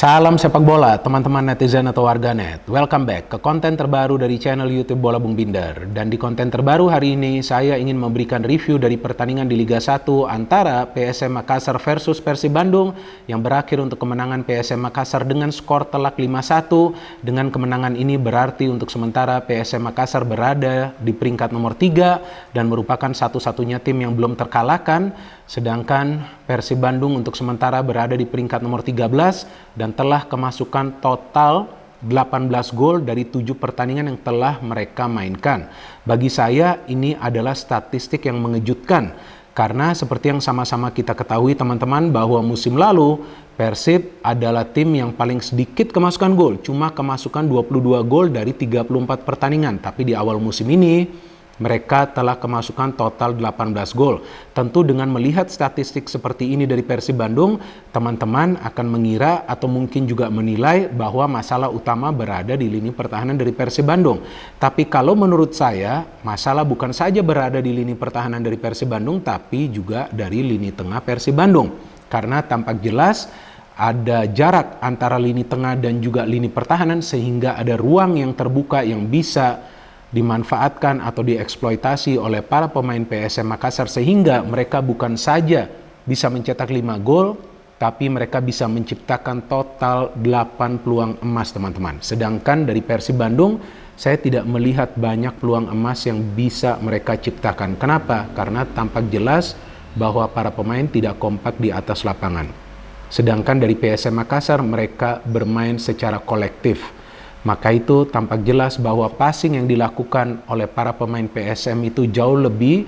Salam sepak bola, teman-teman netizen atau warganet. Welcome back ke konten terbaru dari channel YouTube Bola Bung Binder. Dan di konten terbaru hari ini, saya ingin memberikan review dari pertandingan di Liga 1 antara PSM Makassar versus Persib Bandung yang berakhir untuk kemenangan PSM Makassar dengan skor telak 5-1. Dengan kemenangan ini berarti untuk sementara PSM Makassar berada di peringkat nomor 3 dan merupakan satu-satunya tim yang belum terkalahkan. Sedangkan Persib Bandung untuk sementara berada di peringkat nomor 13 dan telah kemasukan total 18 gol dari 7 pertandingan yang telah mereka mainkan. Bagi saya ini adalah statistik yang mengejutkan karena seperti yang sama-sama kita ketahui teman-teman bahwa musim lalu Persib adalah tim yang paling sedikit kemasukan gol, cuma kemasukan 22 gol dari 34 pertandingan. Tapi di awal musim ini mereka telah kemasukan total 18 gol. Tentu dengan melihat statistik seperti ini dari Persib Bandung, teman-teman akan mengira atau mungkin juga menilai bahwa masalah utama berada di lini pertahanan dari Persib Bandung. Tapi kalau menurut saya, masalah bukan saja berada di lini pertahanan dari Persib Bandung, tapi juga dari lini tengah Persib Bandung. Karena tampak jelas ada jarak antara lini tengah dan juga lini pertahanan sehingga ada ruang yang terbuka yang bisa dimanfaatkan atau dieksploitasi oleh para pemain PSM Makassar sehingga mereka bukan saja bisa mencetak 5 gol tapi mereka bisa menciptakan total 8 peluang emas teman-teman. Sedangkan dari Persib Bandung saya tidak melihat banyak peluang emas yang bisa mereka ciptakan. Kenapa? Karena tampak jelas bahwa para pemain tidak kompak di atas lapangan. Sedangkan dari PSM Makassar mereka bermain secara kolektif. Maka itu tampak jelas bahwa passing yang dilakukan oleh para pemain PSM itu jauh lebih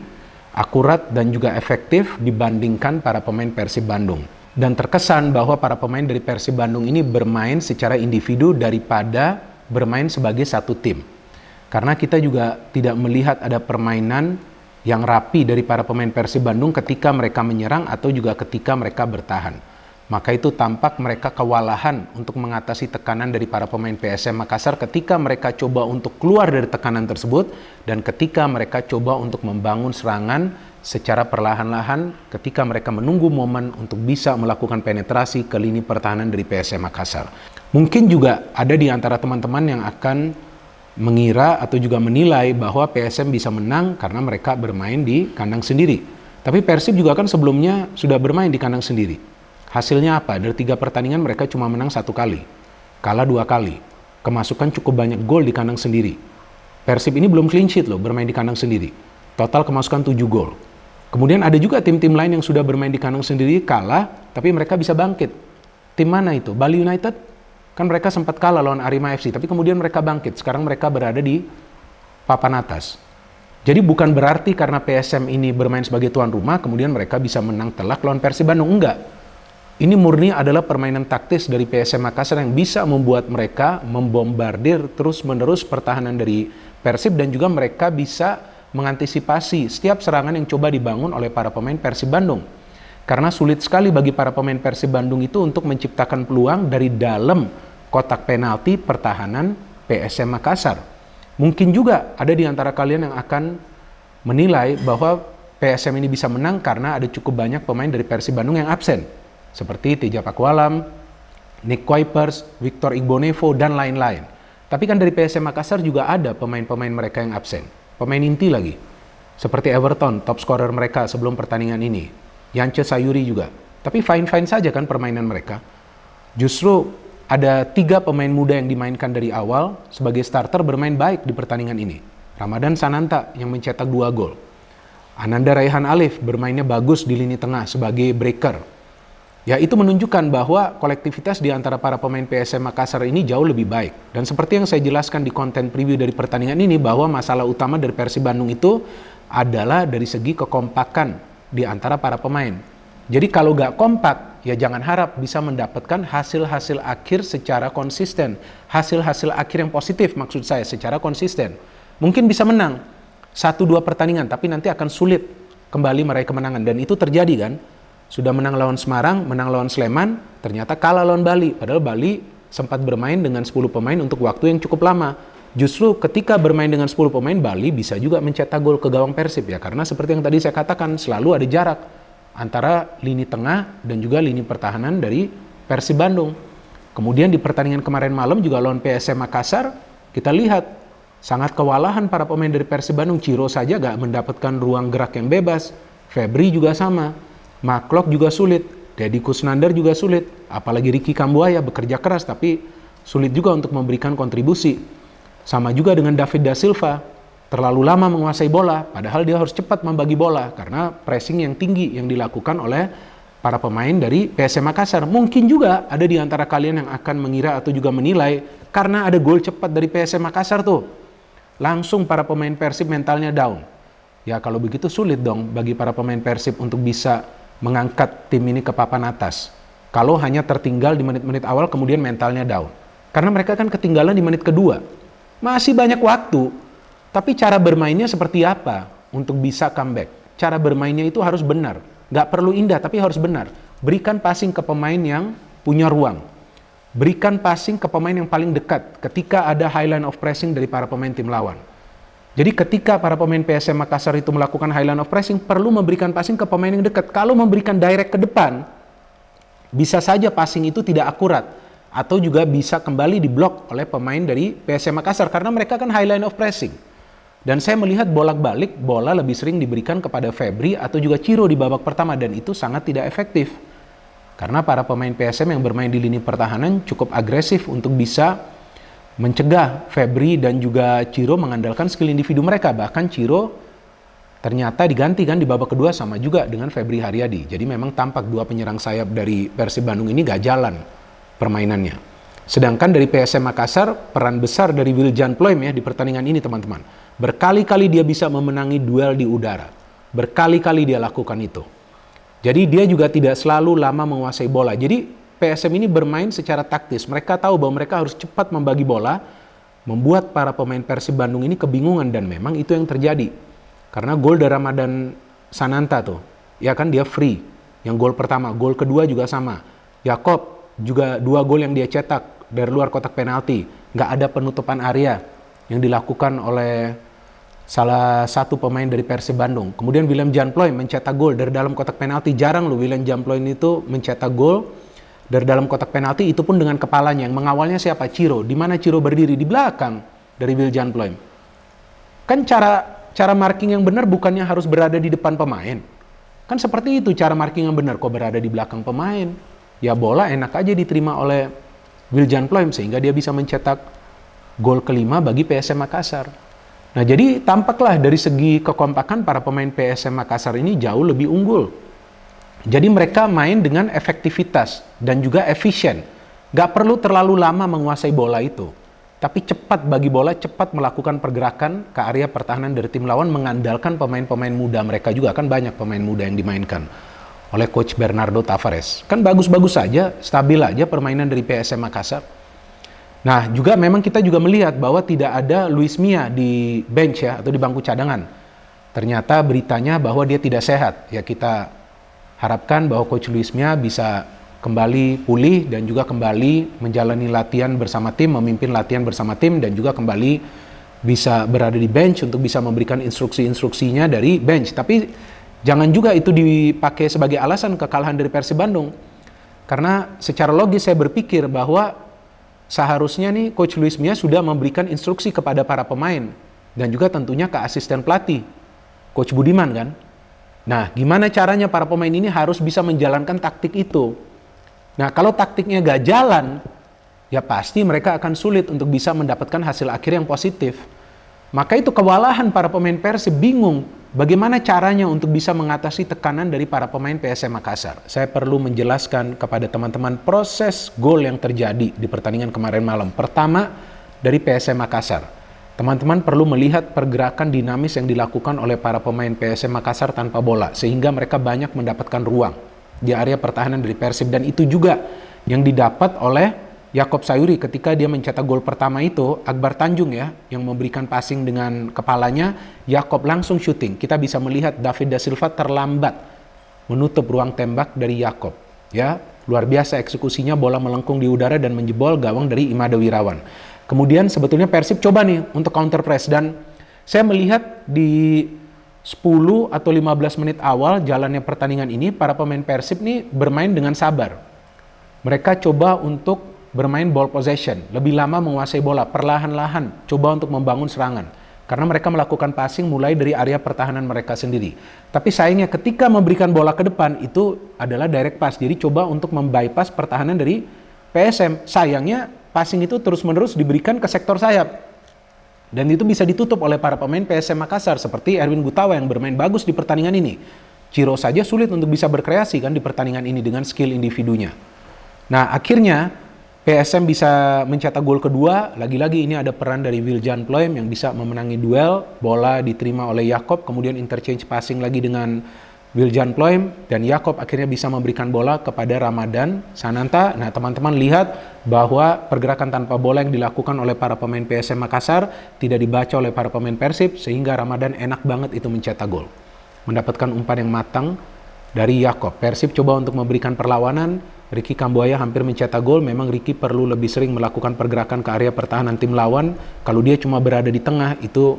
akurat dan juga efektif dibandingkan para pemain Persib Bandung. Dan terkesan bahwa para pemain dari Persib Bandung ini bermain secara individu daripada bermain sebagai satu tim. Karena kita juga tidak melihat ada permainan yang rapi dari para pemain Persib Bandung ketika mereka menyerang atau juga ketika mereka bertahan. Maka itu tampak mereka kewalahan untuk mengatasi tekanan dari para pemain PSM Makassar ketika mereka coba untuk keluar dari tekanan tersebut dan ketika mereka coba untuk membangun serangan secara perlahan-lahan ketika mereka menunggu momen untuk bisa melakukan penetrasi ke lini pertahanan dari PSM Makassar. Mungkin juga ada di antara teman-teman yang akan mengira atau juga menilai bahwa PSM bisa menang karena mereka bermain di kandang sendiri. Tapi Persib juga kan sebelumnya sudah bermain di kandang sendiri. Hasilnya apa? Dari 3 pertandingan mereka cuma menang 1 kali, kalah 2 kali, kemasukan cukup banyak gol di kandang sendiri. Persib ini belum clean sheet loh, bermain di kandang sendiri. Total kemasukan 7 gol. Kemudian ada juga tim-tim lain yang sudah bermain di kandang sendiri, kalah, tapi mereka bisa bangkit. Tim mana itu? Bali United? Kan mereka sempat kalah lawan Arema FC, tapi kemudian mereka bangkit. Sekarang mereka berada di papan atas. Jadi bukan berarti karena PSM ini bermain sebagai tuan rumah, kemudian mereka bisa menang telak lawan Persib Bandung. Enggak. Ini murni adalah permainan taktis dari PSM Makassar yang bisa membuat mereka membombardir terus-menerus pertahanan dari Persib dan juga mereka bisa mengantisipasi setiap serangan yang coba dibangun oleh para pemain Persib Bandung. Karena sulit sekali bagi para pemain Persib Bandung itu untuk menciptakan peluang dari dalam kotak penalti pertahanan PSM Makassar. Mungkin juga ada di antara kalian yang akan menilai bahwa PSM ini bisa menang karena ada cukup banyak pemain dari Persib Bandung yang absen. Seperti Teja Pakualam, Nick Kuipers, Victor Igbonevo, dan lain-lain. Tapi kan dari PSM Makassar juga ada pemain-pemain mereka yang absen. Pemain inti lagi. Seperti Everton, top scorer mereka sebelum pertandingan ini. Yance Sayuri juga. Tapi fine-fine saja kan permainan mereka. Justru ada 3 pemain muda yang dimainkan dari awal sebagai starter bermain baik di pertandingan ini. Ramadan Sananta yang mencetak 2 gol. Ananda Raihan Alif bermainnya bagus di lini tengah sebagai breaker. Ya itu menunjukkan bahwa kolektivitas di antara para pemain PSM Makassar ini jauh lebih baik. Dan seperti yang saya jelaskan di konten preview dari pertandingan ini bahwa masalah utama dari Persib Bandung itu adalah dari segi kekompakan di antara para pemain. Jadi kalau nggak kompak ya jangan harap bisa mendapatkan hasil-hasil akhir secara konsisten. Hasil-hasil akhir yang positif maksud saya secara konsisten. Mungkin bisa menang 1-2 pertandingan tapi nanti akan sulit kembali meraih kemenangan. Dan itu terjadi kan. Sudah menang lawan Semarang, menang lawan Sleman, ternyata kalah lawan Bali. Padahal Bali sempat bermain dengan 10 pemain untuk waktu yang cukup lama. Justru ketika bermain dengan 10 pemain, Bali bisa juga mencetak gol ke gawang Persib ya. Karena seperti yang tadi saya katakan, selalu ada jarak antara lini tengah dan juga lini pertahanan dari Persib Bandung. Kemudian di pertandingan kemarin malam juga lawan PSM Makassar, kita lihat sangat kewalahan para pemain dari Persib Bandung. Ciro saja gak mendapatkan ruang gerak yang bebas. Febri juga sama. Maklok juga sulit. Deddy Kusnandar juga sulit. Apalagi Ricky Kambuaya bekerja keras tapi sulit juga untuk memberikan kontribusi. Sama juga dengan David Da Silva. Terlalu lama menguasai bola, padahal dia harus cepat membagi bola karena pressing yang tinggi yang dilakukan oleh para pemain dari PSM Makassar. Mungkin juga ada di antara kalian yang akan mengira atau juga menilai karena ada gol cepat dari PSM Makassar tuh. Langsung para pemain Persib mentalnya down. Ya kalau begitu sulit dong bagi para pemain Persib untuk bisa mengangkat tim ini ke papan atas. Kalau hanya tertinggal di menit-menit awal kemudian mentalnya down. Karena mereka kan ketinggalan di menit kedua. Masih banyak waktu. Tapi cara bermainnya seperti apa untuk bisa comeback? Cara bermainnya itu harus benar. Gak perlu indah, tapi harus benar. Berikan passing ke pemain yang punya ruang. Berikan passing ke pemain yang paling dekat ketika ada high line of pressing dari para pemain tim lawan. Jadi ketika para pemain PSM Makassar itu melakukan high line of pressing, perlu memberikan passing ke pemain yang dekat. Kalau memberikan direct ke depan, bisa saja passing itu tidak akurat. Atau juga bisa kembali diblok oleh pemain dari PSM Makassar. Karena mereka kan high line of pressing. Dan saya melihat bolak-balik bola lebih sering diberikan kepada Febri atau juga Ciro di babak pertama dan itu sangat tidak efektif. Karena para pemain PSM yang bermain di lini pertahanan cukup agresif untuk bisa mencegah Febri dan juga Ciro mengandalkan skill individu mereka. Bahkan Ciro ternyata diganti kan di babak kedua sama juga dengan Febri Haryadi. Jadi memang tampak dua penyerang sayap dari Persib Bandung ini gak jalan permainannya. Sedangkan dari PSM Makassar peran besar dari Wiljan Ploem ya di pertandingan ini teman-teman. Berkali-kali dia bisa memenangi duel di udara. Berkali-kali dia lakukan itu. Jadi dia juga tidak selalu lama menguasai bola. Jadi PSM ini bermain secara taktis. Mereka tahu bahwa mereka harus cepat membagi bola. Membuat para pemain Persib Bandung ini kebingungan. Dan memang itu yang terjadi. Karena gol dari Ramadan Sananta tuh. Ya kan dia free. Yang gol pertama. Gol kedua juga sama. Yakob juga 2 gol yang dia cetak dari luar kotak penalti. Nggak ada penutupan area yang dilakukan oleh salah satu pemain dari Persib Bandung. Kemudian William Jan Ploem mencetak gol dari dalam kotak penalti. Jarang loh William Jan Ploem itu mencetak gol dari dalam kotak penalti, itu pun dengan kepalanya. Yang mengawalnya siapa? Ciro. Di mana Ciro berdiri? Di belakang dari William Jan Ploem. Kan cara marking yang benar bukannya harus berada di depan pemain. Kan seperti itu cara marking yang benar. Kok berada di belakang pemain? Ya bola enak aja diterima oleh William Jan Ploem sehingga dia bisa mencetak gol kelima bagi PSM Makassar. Nah jadi tampaklah dari segi kekompakan para pemain PSM Makassar ini jauh lebih unggul. Jadi mereka main dengan efektivitas dan juga efisien. Gak perlu terlalu lama menguasai bola itu. Tapi cepat bagi bola, cepat melakukan pergerakan ke area pertahanan dari tim lawan mengandalkan pemain-pemain muda. Mereka juga kan banyak pemain muda yang dimainkan oleh Coach Bernardo Tavares. Kan bagus-bagus saja, stabil aja permainan dari PSM Makassar. Nah, juga memang kita juga melihat bahwa tidak ada Luis Mia di bench ya, atau di bangku cadangan. Ternyata beritanya bahwa dia tidak sehat. Ya kita harapkan bahwa Coach Luis Mia bisa kembali pulih dan juga kembali menjalani latihan bersama tim, memimpin latihan bersama tim dan juga kembali bisa berada di bench untuk bisa memberikan instruksi-instruksinya dari bench. Tapi jangan juga itu dipakai sebagai alasan kekalahan dari Persib Bandung. Karena secara logis saya berpikir bahwa seharusnya nih Coach Luis Mia sudah memberikan instruksi kepada para pemain dan juga tentunya ke asisten pelatih, Coach Budiman kan. Nah, gimana caranya para pemain ini harus bisa menjalankan taktik itu. Nah, kalau taktiknya gak jalan, ya pasti mereka akan sulit untuk bisa mendapatkan hasil akhir yang positif. Maka itu kewalahan para pemain Persib bingung bagaimana caranya untuk bisa mengatasi tekanan dari para pemain PSM Makassar. Saya perlu menjelaskan kepada teman-teman proses gol yang terjadi di pertandingan kemarin malam. Pertama, dari PSM Makassar. Teman-teman perlu melihat pergerakan dinamis yang dilakukan oleh para pemain PSM Makassar tanpa bola. Sehingga mereka banyak mendapatkan ruang di area pertahanan dari Persib. Dan itu juga yang didapat oleh Yakob Sayuri ketika dia mencetak gol pertama itu. Akbar Tanjung ya yang memberikan passing dengan kepalanya, Yakob langsung syuting. Kita bisa melihat David Da Silva terlambat menutup ruang tembak dari Yakob. Ya, luar biasa eksekusinya, bola melengkung di udara dan menjebol gawang dari Imada Wirawan. Kemudian sebetulnya Persib coba nih untuk counter press dan saya melihat di 10 atau 15 menit awal jalannya pertandingan ini para pemain Persib nih bermain dengan sabar. Mereka coba untuk bermain ball possession, lebih lama menguasai bola, perlahan-lahan coba untuk membangun serangan. Karena mereka melakukan passing mulai dari area pertahanan mereka sendiri. Tapi sayangnya ketika memberikan bola ke depan itu adalah direct pass. Jadi coba untuk membypass pertahanan dari PSM. Sayangnya passing itu terus-menerus diberikan ke sektor sayap. Dan itu bisa ditutup oleh para pemain PSM Makassar seperti Erwin Gutawa yang bermain bagus di pertandingan ini. Ciro saja sulit untuk bisa berkreasi kan di pertandingan ini dengan skill individunya. Nah, akhirnya PSM bisa mencetak gol kedua. Lagi-lagi ini ada peran dari Wiljan Ploem yang bisa memenangi duel. Bola diterima oleh Yakob, kemudian interchange passing lagi dengan Wiljan Ploem, dan Yakob akhirnya bisa memberikan bola kepada Ramadan Sananta. Nah, teman-teman lihat bahwa pergerakan tanpa bola yang dilakukan oleh para pemain PSM Makassar tidak dibaca oleh para pemain Persib, sehingga Ramadan enak banget itu mencetak gol. Mendapatkan umpan yang matang dari Yakob. Persib coba untuk memberikan perlawanan. Ricky Kambuaya hampir mencetak gol. Memang Ricky perlu lebih sering melakukan pergerakan ke area pertahanan tim lawan. Kalau dia cuma berada di tengah, itu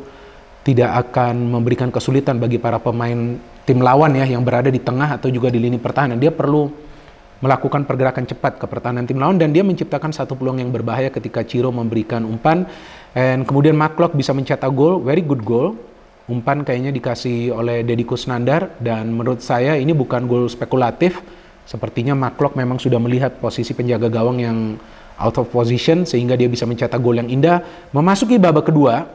tidak akan memberikan kesulitan bagi para pemain tim lawan ya yang berada di tengah atau juga di lini pertahanan. Dia perlu melakukan pergerakan cepat ke pertahanan tim lawan, dan dia menciptakan satu peluang yang berbahaya ketika Ciro memberikan umpan. Dan kemudian Maklok bisa mencetak gol, very good goal. Umpan kayaknya dikasih oleh Deddy Kusnandar, dan menurut saya ini bukan gol spekulatif. Sepertinya Maklok memang sudah melihat posisi penjaga gawang yang out of position sehingga dia bisa mencetak gol yang indah. Memasuki babak kedua,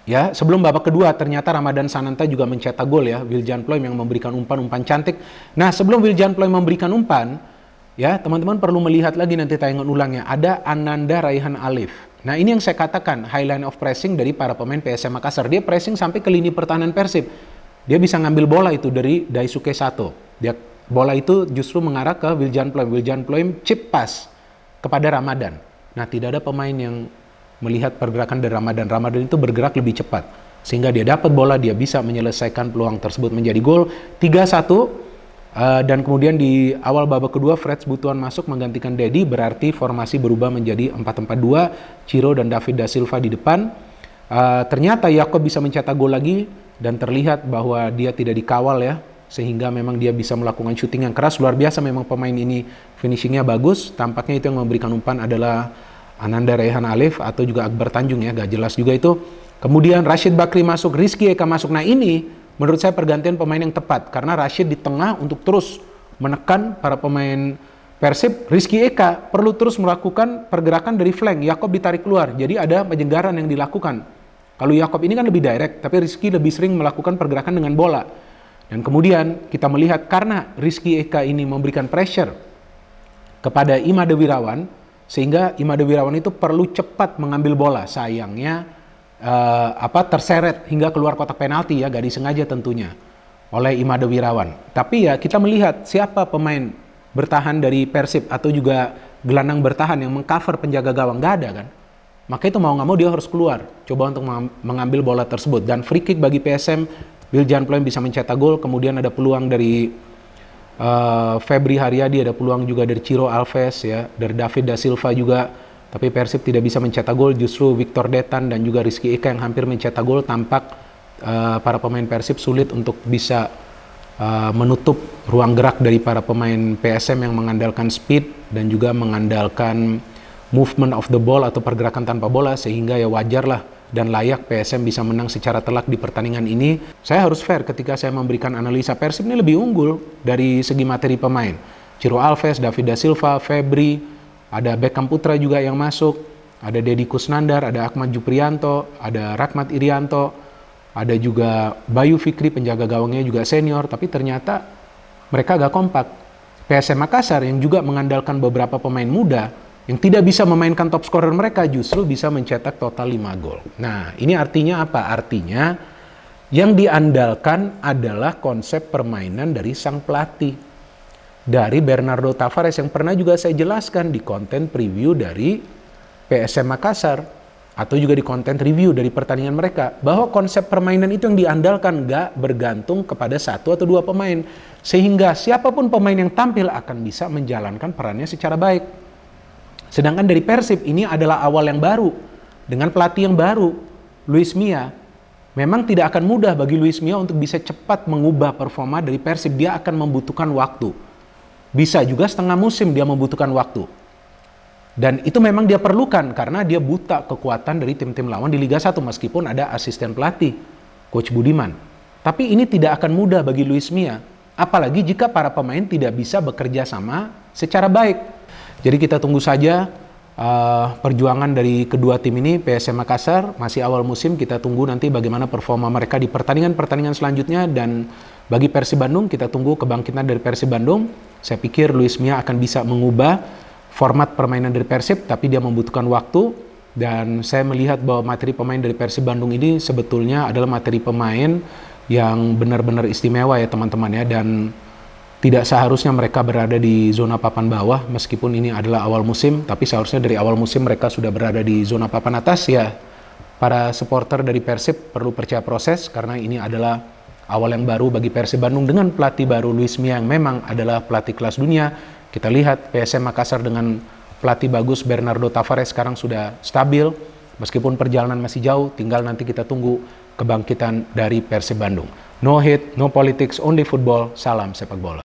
ya sebelum babak kedua ternyata Ramadan Sananta juga mencetak gol ya. Wiljan Ploem yang memberikan umpan cantik. Nah, sebelum Wiljan Ploem memberikan umpan, ya teman-teman perlu melihat lagi nanti tayangan ulangnya. Ada Ananda Raihan Alif. Nah, ini yang saya katakan high line of pressing dari para pemain PSM Makassar. Dia pressing sampai ke lini pertahanan Persib. Dia bisa ngambil bola itu dari Daisuke Sato. Bola itu justru mengarah ke Wiljan Ploem. Wiljan Ploem chip pass kepada Ramadan. Nah, tidak ada pemain yang melihat pergerakan dari Ramadan. Ramadan itu bergerak lebih cepat. Sehingga dia dapat bola, dia bisa menyelesaikan peluang tersebut menjadi gol. 3-1. Dan kemudian di awal babak kedua, Freds Butuan masuk menggantikan Dedi. Berarti formasi berubah menjadi 4-4-2. Ciro dan David Da Silva di depan. Ternyata Yakob bisa mencetak gol lagi. Dan terlihat bahwa dia tidak dikawal ya. Sehingga memang dia bisa melakukan syuting yang keras, luar biasa memang pemain ini, finishingnya bagus. Tampaknya itu yang memberikan umpan adalah Ananda Raihan Alif atau juga Akbar Tanjung ya, gak jelas juga itu. Kemudian Rashid Bakri masuk, Rizky Eka masuk. Nah, ini menurut saya pergantian pemain yang tepat, karena Rashid di tengah untuk terus menekan para pemain Persib. Rizky Eka perlu terus melakukan pergerakan dari flank, Yakob ditarik keluar, jadi ada penjenggaran yang dilakukan. Kalau Yakob ini kan lebih direct, tapi Rizky lebih sering melakukan pergerakan dengan bola. Dan kemudian kita melihat karena Rizky Eka ini memberikan pressure kepada Imade Wirawan, sehingga Imade Wirawan itu perlu cepat mengambil bola. Sayangnya terseret hingga keluar kotak penalti ya, gak disengaja tentunya oleh Imade Wirawan. Tapi ya kita melihat siapa pemain bertahan dari Persib atau juga gelandang bertahan yang mengcover penjaga gawang, gak ada kan. Maka itu mau nggak mau dia harus keluar, coba untuk mengambil bola tersebut. Dan free kick bagi PSM, Wiljan Ploem bisa mencetak gol. Kemudian ada peluang dari Febri Haryadi, ada peluang juga dari Ciro Alves ya, dari David Da Silva juga. Tapi Persib tidak bisa mencetak gol. Justru Victor Detan dan juga Rizky Eka yang hampir mencetak gol. Tampak para pemain Persib sulit untuk bisa menutup ruang gerak dari para pemain PSM yang mengandalkan speed dan juga mengandalkan movement of the ball atau pergerakan tanpa bola, sehingga ya wajarlah dan layak PSM bisa menang secara telak di pertandingan ini. Saya harus fair ketika saya memberikan analisa, Persib ini lebih unggul dari segi materi pemain. Ciro Alves, David Da Silva, Febri, ada Beckham Putra juga yang masuk, ada Deddy Kusnandar, ada Ahmad Juprianto, ada Rahmat Irianto, ada juga Bayu Fikri, penjaga gawangnya juga senior, tapi ternyata mereka agak kompak. PSM Makassar yang juga mengandalkan beberapa pemain muda yang tidak bisa memainkan top scorer mereka justru bisa mencetak total 5 gol. Nah, ini artinya apa? Artinya yang diandalkan adalah konsep permainan dari sang pelatih. Dari Bernardo Tavares yang pernah juga saya jelaskan di konten preview dari PSM Makassar atau juga di konten review dari pertandingan mereka, bahwa konsep permainan itu yang diandalkan, gak bergantung kepada satu atau dua pemain. Sehingga siapapun pemain yang tampil akan bisa menjalankan perannya secara baik. Sedangkan dari Persib ini adalah awal yang baru dengan pelatih yang baru, Luis Mia. Memang tidak akan mudah bagi Luis Mia untuk bisa cepat mengubah performa dari Persib. Dia akan membutuhkan waktu. Bisa juga setengah musim dia membutuhkan waktu. Dan itu memang dia perlukan karena dia buta kekuatan dari tim-tim lawan di Liga 1 meskipun ada asisten pelatih, Coach Budiman. Tapi ini tidak akan mudah bagi Luis Milla, apalagi jika para pemain tidak bisa bekerja sama secara baik. Jadi kita tunggu saja perjuangan dari kedua tim ini. PSM Makassar masih awal musim, kita tunggu nanti bagaimana performa mereka di pertandingan-pertandingan selanjutnya. Dan bagi Persib Bandung, kita tunggu kebangkitan dari Persib Bandung. Saya pikir Luis Milla akan bisa mengubah format permainan dari Persib, tapi dia membutuhkan waktu. Dan saya melihat bahwa materi pemain dari Persib Bandung ini sebetulnya adalah materi pemain yang benar-benar istimewa ya teman-teman ya. Dan tidak seharusnya mereka berada di zona papan bawah meskipun ini adalah awal musim, tapi seharusnya dari awal musim mereka sudah berada di zona papan atas ya. Para supporter dari Persib perlu percaya proses karena ini adalah awal yang baru bagi Persib Bandung dengan pelatih baru Luis Milla yang memang adalah pelatih kelas dunia. Kita lihat PSM Makassar dengan pelatih bagus Bernardo Tavares sekarang sudah stabil. Meskipun perjalanan masih jauh, tinggal nanti kita tunggu kebangkitan dari Persib Bandung. No hate, no politics, only football. Salam sepak bola.